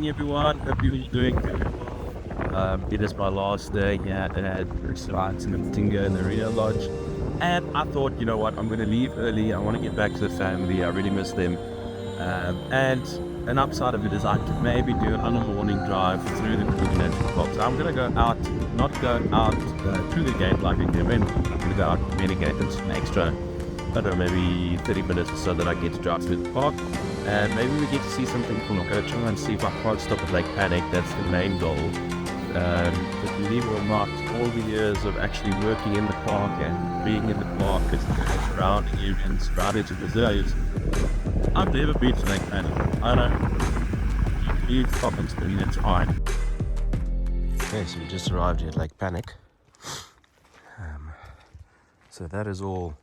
morning everyone, hope you're doing very well. It is my last day here at Riverside in the Matinga in the Arena Lodge, and I thought, you know what, I'm going to leave early. I want to get back to the family. I really miss them. And an upside of it is I could maybe do a morning drive through the Kruger National Park. So I'm going to go out, not go out through the gate like we did. I'm going to go out to the gate. It's an extra, I don't know, maybe 30 minutes or so that I get to drive through the park. And maybe we get to see something cool. I'm going to try and see if I can't stop at Lake Panic. That's the main goal. But believe it or not, all the years of actually working in the park and being in the park and surrounding you and surrounded to reserves, I've never been to Lake Panic. I don't. You fucking spinning, it's fine. Okay, so we just arrived here at Lake Panic. So that is all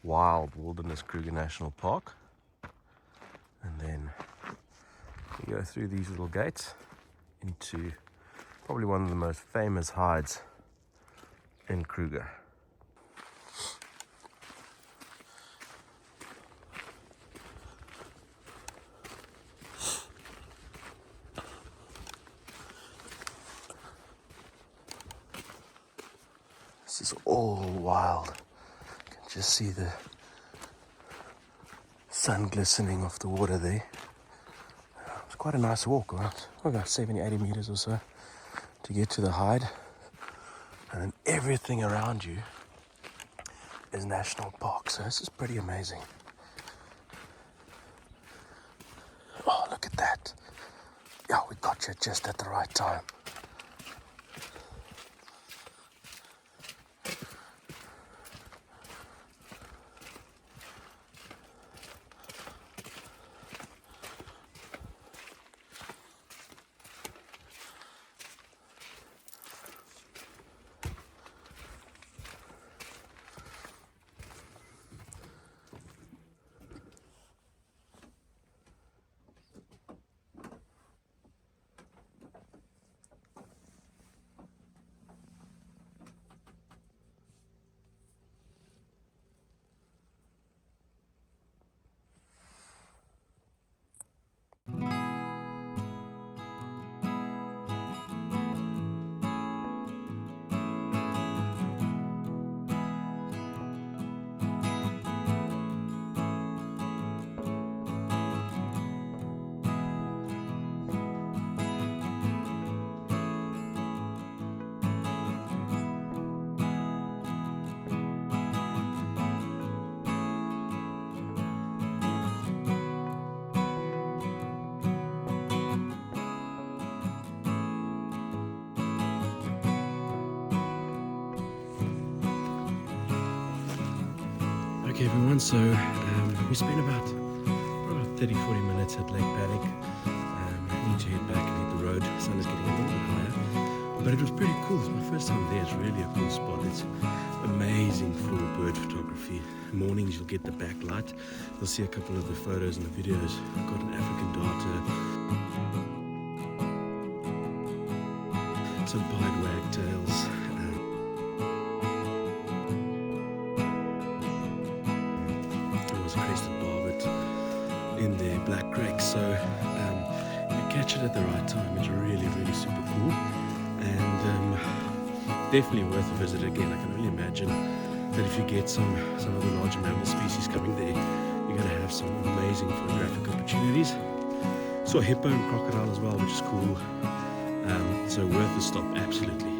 wild wilderness Kruger National Park. And then we go through these little gates into probably one of the most famous hides in Kruger. This is all wild. You can just see the sun glistening off the water there. It's quite a nice walk, about 70-80 meters or so to get to the hide. And then everything around you is national park, so this is pretty amazing. Oh, look at that. Yeah, we got you just at the right time. Okay everyone, so we spent about 30-40 minutes at Lake Panic. I need to head back and hit the road. The sun is getting a little bit higher, but it was pretty cool. It's my first time there. It's really a cool spot. It's amazing for bird photography. Mornings you'll get the backlight. You'll see a couple of the photos and the videos. I've got an African darter, some pied wagtails, crested barbet in the black crake. So you catch it at the right time. It's really, really super cool, and definitely worth a visit again. I can only imagine that if you get some of the larger mammal species coming there, you're going to have some amazing photographic opportunities. Saw hippo and crocodile as well, which is cool. So worth the stop, absolutely.